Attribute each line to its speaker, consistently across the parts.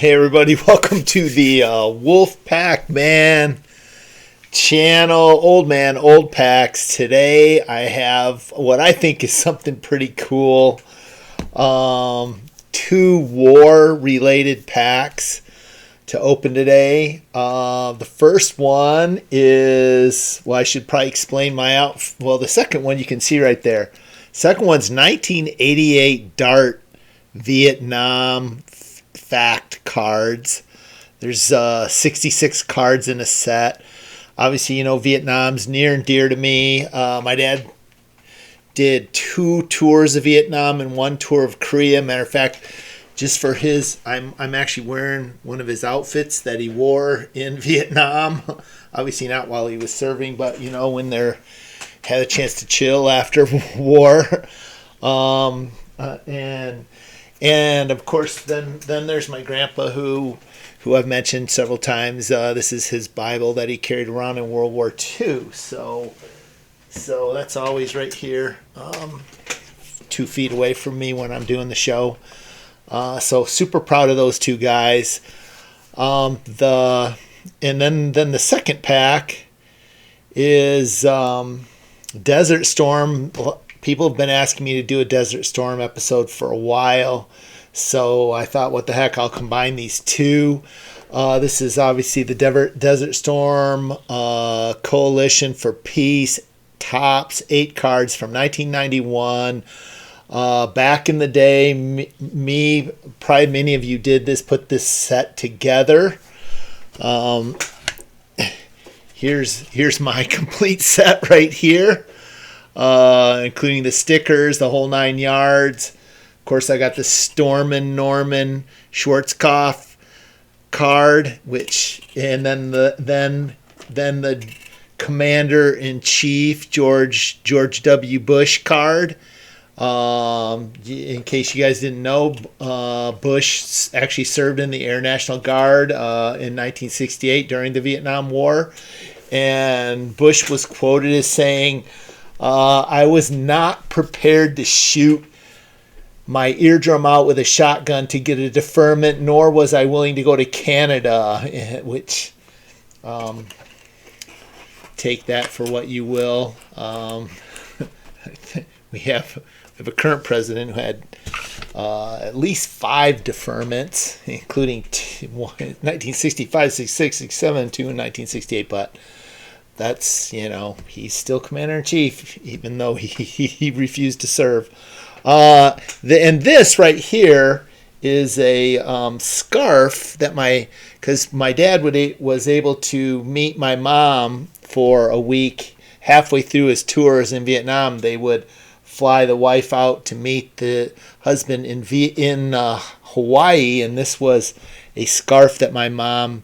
Speaker 1: Hey everybody, welcome to the Wolf Pack Man channel, Old Man, Old Packs. Today I have what I think is something pretty cool. Two war-related packs to open today. The first one is, well, I should probably explain my out. Well, the second one you can see right there. Second one's 1988 Dart Vietnam fact cards. There's 66 cards in a set. Obviously, you know, Vietnam's near and dear to me. My dad did 2 tours of Vietnam and 1 tour of Korea. Matter of fact, just for his, I'm actually wearing one of his outfits that he wore in Vietnam. Obviously not while he was serving, but you know, when they had a chance to chill after war. And of course, then there's my grandpa who I've mentioned several times. This is his Bible that he carried around in World War II. So that's always right here, 2 feet away from me when I'm doing the show. So super proud of those 2 guys. And then the second pack is Desert Storm. People have been asking me to do a Desert Storm episode for a while, so I thought, what the heck, I'll combine these 2. This is obviously the Desert Storm Coalition for Peace Tops 8 cards from 1991. Back in the day, me, probably many of you did this, put this set together. Here's my complete set right here. Including the stickers, the whole 9 yards. Of course, I got the Storming Norman Schwarzkopf card, and then the Commander-in-Chief George W. Bush card. In case you guys didn't know, Bush actually served in the Air National Guard in 1968 during the Vietnam War, and Bush was quoted as saying, I was not prepared to shoot my eardrum out with a shotgun to get a deferment, nor was I willing to go to Canada, which, take that for what you will. We have a current president who had at least 5 deferments, including 1965, 66, 67, 2 in 1968, but that's, you know, he's still Commander-in-Chief, even though he refused to serve. And this right here is a scarf that because my dad was able to meet my mom for a week halfway through his tours in Vietnam. They would fly the wife out to meet the husband in Hawaii, and this was a scarf that my mom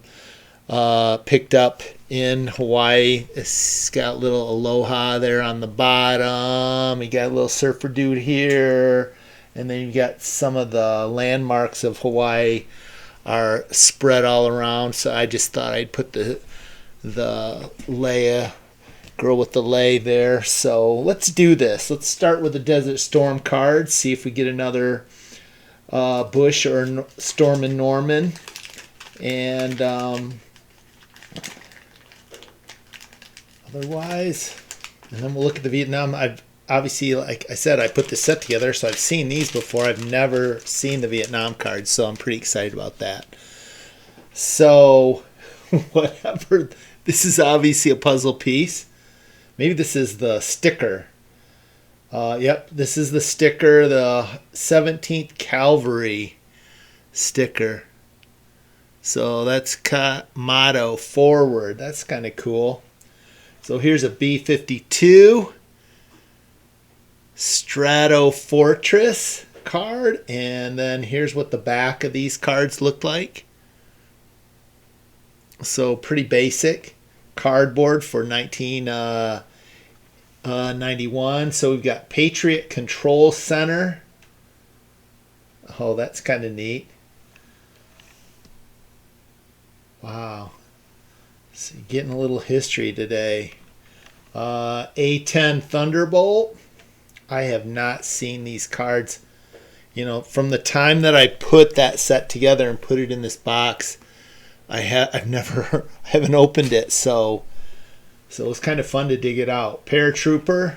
Speaker 1: picked up in Hawaii. It's got a little aloha there on the bottom. You got a little surfer dude here, and then you got some of the landmarks of Hawaii are spread all around. So I just thought I'd put the Leia girl with the lei there. So let's do this. Let's start with the Desert Storm card. See if we get another Bush or Storming Norman, and otherwise, and then we'll look at the Vietnam. I've obviously, like I said, I put this set together, so I've seen these before. I've never seen the Vietnam cards, so I'm pretty excited about that. So, whatever. This is obviously a puzzle piece. Maybe this is the sticker. Yep, this is the sticker, the 17th Cavalry sticker. So that's motto forward. That's kind of cool. So here's a B-52 Strato Fortress card, and then here's what the back of these cards look like. So pretty basic cardboard for 1991. So we've got Patriot Control Center. Oh, that's kind of neat. Wow. So getting a little history today. A10 Thunderbolt. I have not seen these cards You know, from the time that I put that set together and put it in this box, I've never I haven't opened it, so it was kind of fun to dig it out. Paratrooper.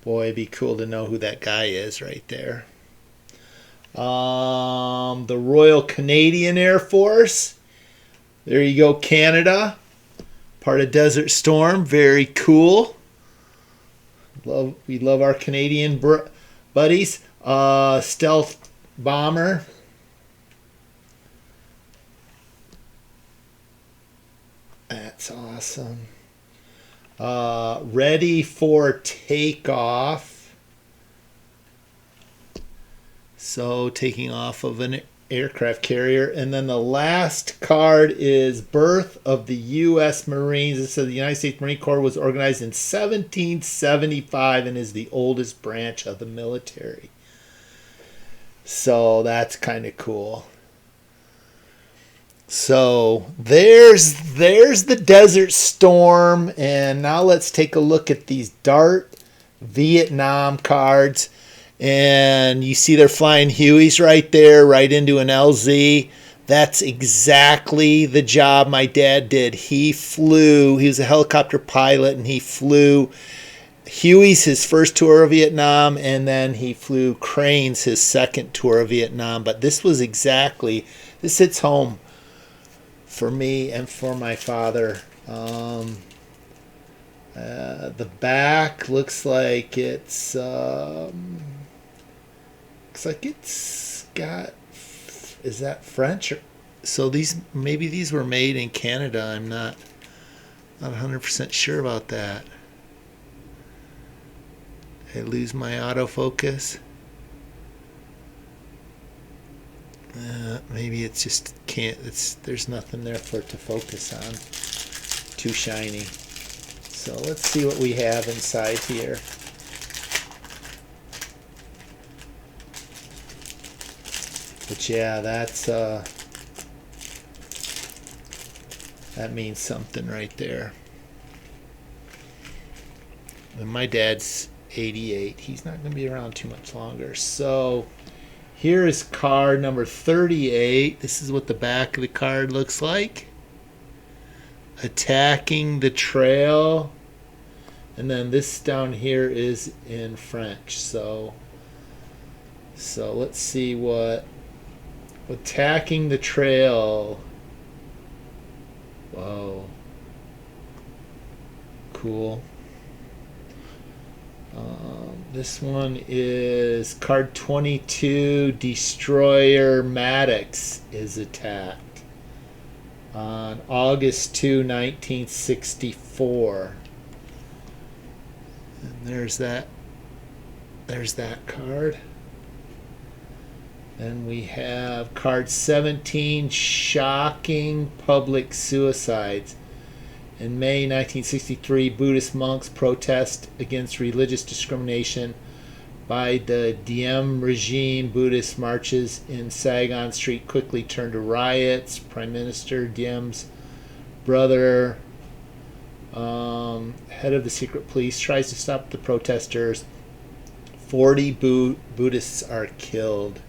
Speaker 1: Boy, it'd be cool to know who that guy is right there. The Royal Canadian Air Force. There you go, Canada. Part of Desert Storm. Very cool. We love our Canadian buddies. Stealth bomber. That's awesome. Ready for takeoff. So taking off of an aircraft carrier. And then the last card is Birth of the U.S. Marines. It says the United States Marine Corps was organized in 1775 and is the oldest branch of the military. So that's kind of cool. So there's the Desert Storm, and now let's take a look at these Dart Vietnam cards. And you see they're flying Hueys right there, right into an LZ. That's exactly the job my dad did. He was a helicopter pilot, and he flew Hueys his first tour of Vietnam, and then he flew Cranes his second tour of Vietnam. But this hits home for me and for my father. The back looks like it's got, is that French? So these were made in Canada. I'm not 100% sure about that. I lose my autofocus. Maybe it's just there's nothing there for it to focus on. Too shiny. So let's see what we have inside here. But yeah, that means something right there. And my dad's 88. He's not going to be around too much longer. So here is card number 38. This is what the back of the card looks like. Attacking the trail. And then this down here is in French. So let's see what attacking the trail. Whoa. Cool. This one is card 22. Destroyer Maddox is attacked on August 2, 1964. And there's that card. Then we have card 17, Shocking Public Suicides. In May 1963, Buddhist monks protest against religious discrimination by the Diem regime. Buddhist marches in Saigon Street quickly turned to riots. Prime Minister Diem's brother, head of the secret police, tries to stop the protesters. 40 Buddhists are killed.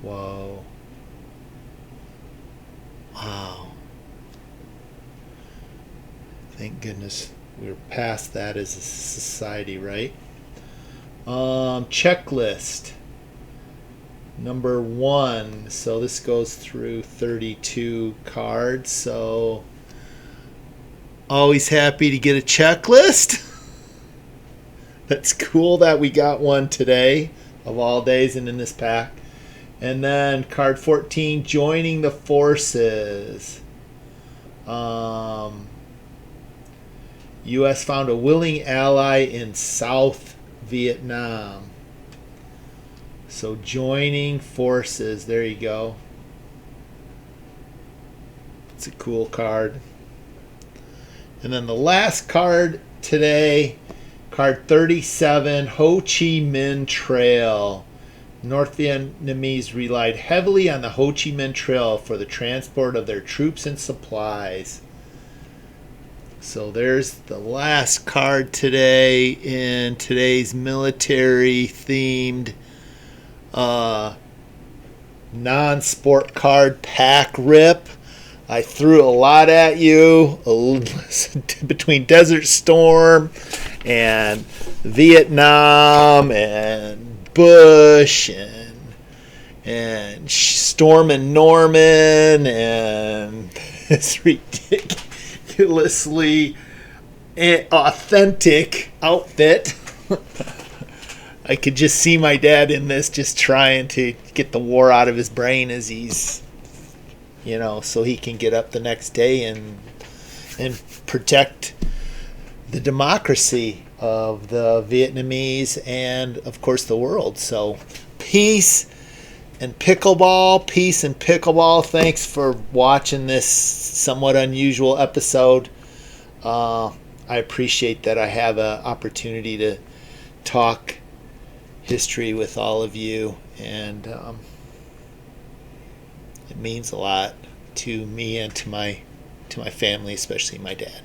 Speaker 1: Whoa. Wow. Thank goodness we're past that as a society, right? Checklist. Number 1. So this goes through 32 cards. So always happy to get a checklist. That's cool that we got one today, of all days, and in this pack. And then card 14, joining the forces. U.S. found a willing ally in South Vietnam. So joining forces, there you go. It's a cool card. And then the last card today, card 37, Ho Chi Minh Trail. North Vietnamese relied heavily on the Ho Chi Minh Trail for the transport of their troops and supplies. So there's the last card today in today's military themed non-sport card pack rip. I threw a lot at you between Desert Storm and Vietnam and Bush and Storming Norman and this ridiculously authentic outfit. I could just see my dad in this, just trying to get the war out of his brain as he's, so he can get up the next day and protect the democracy of the Vietnamese and, of course, the world. So peace and pickleball. Thanks for watching this somewhat unusual episode. I appreciate that I have an opportunity to talk history with all of you, and it means a lot to me and to my family, especially my dad.